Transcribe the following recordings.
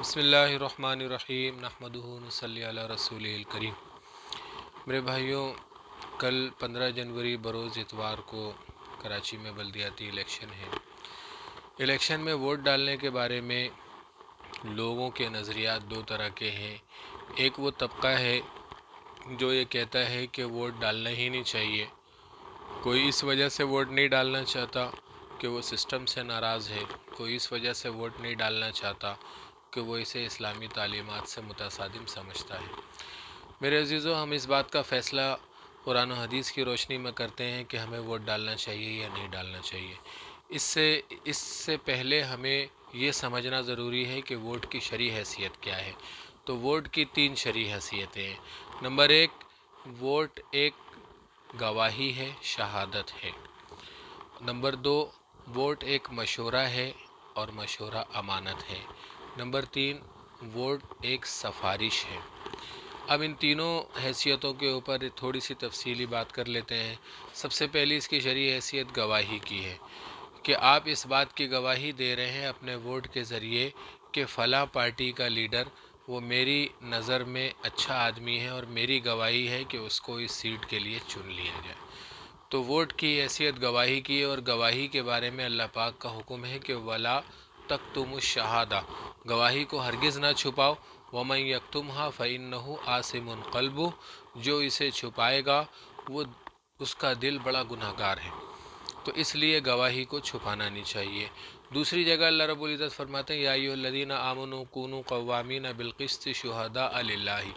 बिस्मिल्लाहिर्रहमानिर्रहीम नहमदुहु नसल्ली अला रसूलिल करीम। मेरे भाइयों, कल 15 जनवरी बरोज़ इतवार को कराची में बल्दियाती इलेक्शन है। इलेक्शन में वोट डालने के बारे में लोगों के नज़रियात दो तरह के हैं। एक वो तबका है जो ये कहता है कि वोट डालना ही नहीं चाहिए, कोई इस वजह से वोट नहीं डालना चाहता कि वो सिस्टम से नाराज़ है, कोई इस वजह से वोट नहीं डालना चाहता कि वो इसे इस्लामी तालीमात से मुतसादिम समझता है। मेरे अजीज़ों, हम इस बात का फ़ैसला कुरान और हदीस की रोशनी में करते हैं कि हमें वोट डालना चाहिए या नहीं डालना चाहिए। इससे पहले हमें ये समझना ज़रूरी है कि वोट की शरई हैसियत क्या है। तो वोट की 3 शरई हैसियतें हैं। नंबर 1, वोट एक गवाही है, शहादत है। नंबर 2, वोट एक मशवरा है और मशवरा अमानत है। नंबर 3, वोट एक सफारिश है। अब इन तीनों हैसियतों के ऊपर थोड़ी सी तफसीली बात कर लेते हैं। सबसे पहली इसकी शरई हैसियत गवाही की है कि आप इस बात की गवाही दे रहे हैं अपने वोट के ज़रिए कि फ़लाँ पार्टी का लीडर वो मेरी नज़र में अच्छा आदमी है और मेरी गवाही है कि उसको इस सीट के लिए चुन लिया जाए। तो वोट की हैसियत गवाही की है, और गवाही के बारे में अल्लाह पाक का हुक्म है कि वला तक्तुमुश शहादा, गवाही को हरगिज़ ना छुपाओ। वमन यक्तुमहा फ़इन्नहु आसिमुन क़ल्बुह, जो इसे छुपाएगा वो उसका दिल बड़ा गुनहगार है। तो इसलिए गवाही को छुपाना नहीं चाहिए। दूसरी जगह अल्लाह रब्बुल इज़्ज़त फरमाते हैं, या अय्युहल्लज़ीना आमनू कूनू क़व्वामीना बिलक़िस्त शुहदाअ लिल्लाहि,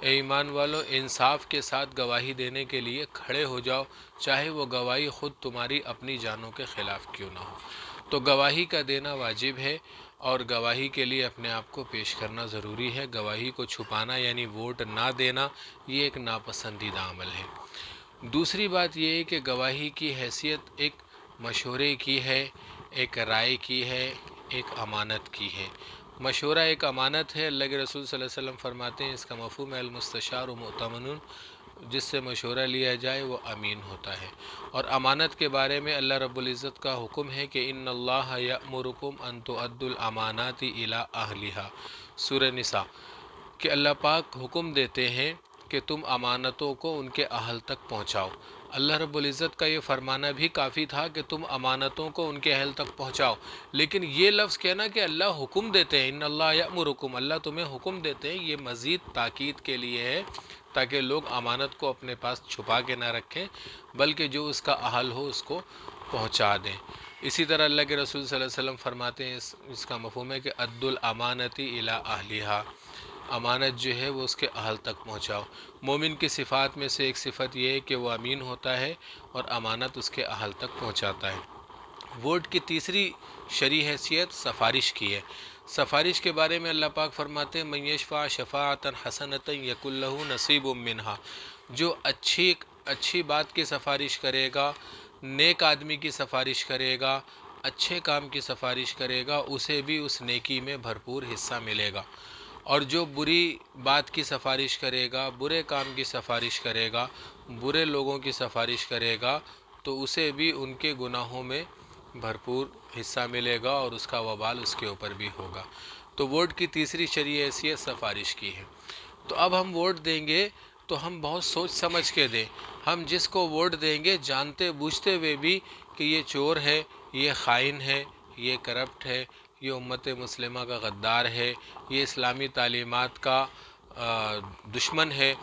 ए ईमान वालो, इंसाफ के साथ गवाही देने के लिए खड़े हो जाओ, चाहे वो गवाही ख़ुद तुम्हारी अपनी जानों के ख़िलाफ़ क्यों ना हो। तो गवाही का देना वाजिब है और गवाही के लिए अपने आप को पेश करना ज़रूरी है। गवाही को छुपाना यानी वोट ना देना, ये एक नापसंदीदा अमल है। दूसरी बात यह है कि गवाही की हैसियत एक मशवरे की है, एक राय की है, एक अमानत की है। मशवरा एक अमानत है। अल्लाह के रसूल सल्लल्लाहु अलैहि वसल्लम फरमाते हैं, इसका मफ़हूम है अल-मुस्तशार मुअतमनुन, जिससे मशवरा लिया जाए वो अमीन होता है। और अमानत के बारे में अल्लाह रब्बुल इज़्ज़त का हुक्म है कि इन्नल्लाह यअमुरुकुम अन तुअद्दुल अमानाति इला अहलिहा, सूरह निसा, कि अल्लाह पाक हुक्म देते हैं कि तुम अमानतों को उनके अहल तक पहुँचाओ। अल्लाह रब्बुल इज़्ज़त का ये फरमाना भी काफ़ी था कि तुम अमानतों को उनके अहल तक पहुँचाओ, लेकिन ये लफ्ज़ कहना कि अल्लाह हुक्म देते हैं, इन्नल्लाह यअमुरुकुम, अल्लाह तुम्हें हुक्म देते हैं, ये मज़ीद ताकीद के लिए है ताकि लोग अमानत को अपने पास छुपा के ना रखें, बल्कि जो उसका अहल हो उसको पहुँचा दें। इसी तरह अल्लाह के रसूल सल्लल्लाहु अलैहि वसल्लम फरमाते हैं, इसका मफ़हूम है कि अद्दुल अमानती इला अहलिहा, अमानत जो है वो उसके अहल तक पहुँचाओ। मोमिन की सिफ़ात में से एक सिफ़त ये है कि वो अमीन होता है और अमानत उसके अहल तक पहुँचाता है। वोट की तीसरी शरई हैसियत सफारिश की है। सफारिश के बारे में अल्लाह पाक फरमाते हैं, मन यशफ़ा शफ़ाअतन हसनतन यकुल लहू नसीबुम मिन्हा, जो अच्छी बात की सफारिश करेगा, नेक आदमी की सफारिश करेगा, अच्छे काम की सफारिश करेगा, उसे भी उस नेकी में भरपूर हिस्सा मिलेगा। और जो बुरी बात की सफारिश करेगा, बुरे काम की सफारिश करेगा, बुरे लोगों की सफारिश करेगा, तो उसे भी उनके गुनाहों में भरपूर हिस्सा मिलेगा और उसका वबाल उसके ऊपर भी होगा। तो वोट की तीसरी शरई हैसियत सफारिश की है। तो अब हम वोट देंगे तो हम बहुत सोच समझ के दें। हम जिसको वोट देंगे जानते बूझते हुए भी कि ये चोर है, ये ख़ाइन है, ये करप्ट है, ये उम्मत मुस्लिमा का गद्दार है, ये इस्लामी तालीमात का दुश्मन है,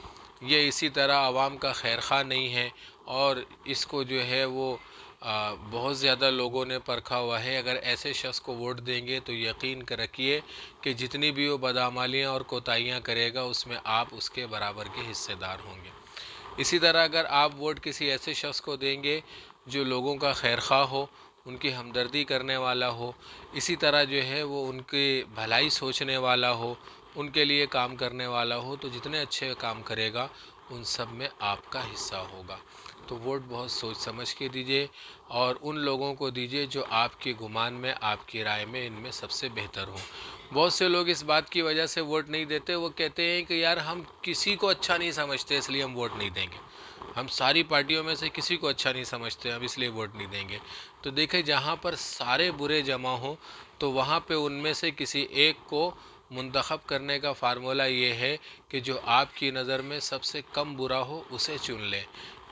ये इसी तरह आवाम का खैर खा नहीं है, और इसको जो है वो बहुत ज़्यादा लोगों ने परखा हुआ है। अगर ऐसे शख्स को वोट देंगे तो यकीन कर रखिए कि जितनी भी वो बदअमालियाँ और कोताहियाँ करेगा उसमें आप उसके बराबर के हिस्सेदार होंगे। इसी तरह अगर आप वोट किसी ऐसे शख्स को देंगे जो लोगों का खैर खा हो, उनकी हमदर्दी करने वाला हो, इसी तरह जो है वो उनकी भलाई सोचने वाला हो, उनके लिए काम करने वाला हो, तो जितने अच्छे काम करेगा उन सब में आपका हिस्सा होगा। तो वोट बहुत सोच समझ के दीजिए और उन लोगों को दीजिए जो आपके गुमान में, आपकी राय में इनमें सबसे बेहतर हो। बहुत से लोग इस बात की वजह से वोट नहीं देते, वो कहते हैं कि यार हम किसी को अच्छा नहीं समझते इसलिए हम वोट नहीं देंगे, हम सारी पार्टियों में से किसी को अच्छा नहीं समझते, हम इसलिए वोट नहीं देंगे। तो देखें, जहाँ पर सारे बुरे जमा हों तो वहाँ पे उनमें से किसी एक को منتخب کرنے کا فارمولہ یہ ہے کہ جو آپ کی نظر میں سب سے کم برا ہو اسے چن لیں۔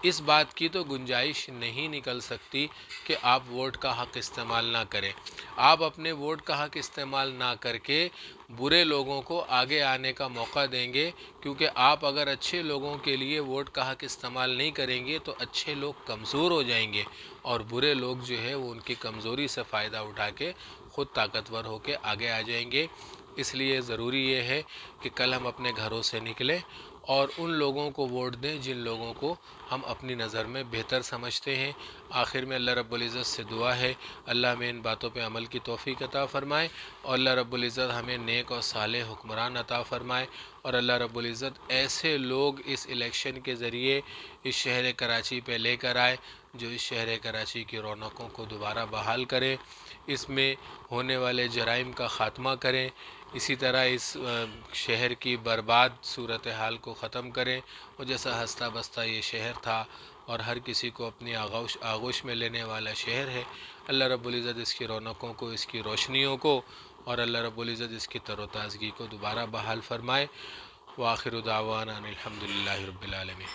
اس بات کی تو گنجائش نہیں نکل سکتی کہ آپ ووٹ کا حق استعمال نہ کریں۔ آپ اپنے ووٹ کا حق استعمال نہ کر کے برے لوگوں کو آگے آنے کا موقع دیں گے، کیونکہ آپ اگر اچھے لوگوں کے لیے ووٹ کا حق استعمال نہیں کریں گے تو اچھے لوگ کمزور ہو جائیں گے اور برے لوگ جو ہے وہ ان کی کمزوری سے فائدہ اٹھا کے خود طاقتور ہو کے آگے آ جائیں گے۔ اس لیے ضروری یہ ہے کہ کل ہم اپنے گھروں سے نکلیں اور ان لوگوں کو ووٹ دیں جن لوگوں کو ہم اپنی نظر میں بہتر سمجھتے ہیں۔ آخر میں اللہ رب العزت سے دعا ہے اللہ ہمیں ان باتوں پہ عمل کی توفیق عطا فرمائے اور اللہ رب العزت ہمیں نیک اور صالح حکمران عطا فرمائے اور اللہ رب العزت ایسے لوگ اس الیکشن کے ذریعے اس شہر کراچی پہ لے کر آئے جو اس شہر کراچی کی رونقوں کو دوبارہ بحال کریں، اس میں ہونے والے جرائم کا خاتمہ کریں، اسی طرح اس شہر کی برباد صورتحال کو ختم کریں۔ اور جیسا ہستہ بستہ یہ شہر تھا اور ہر کسی کو اپنی آغوش میں لینے والا شہر ہے، اللہ رب العزت اس کی رونقوں کو، اس کی روشنیوں کو اور اللہ رب العزت اس کی تر و تازگی کو دوبارہ بحال فرمائے۔ وآخر دعوانا ان الحمدللہ رب العالمین۔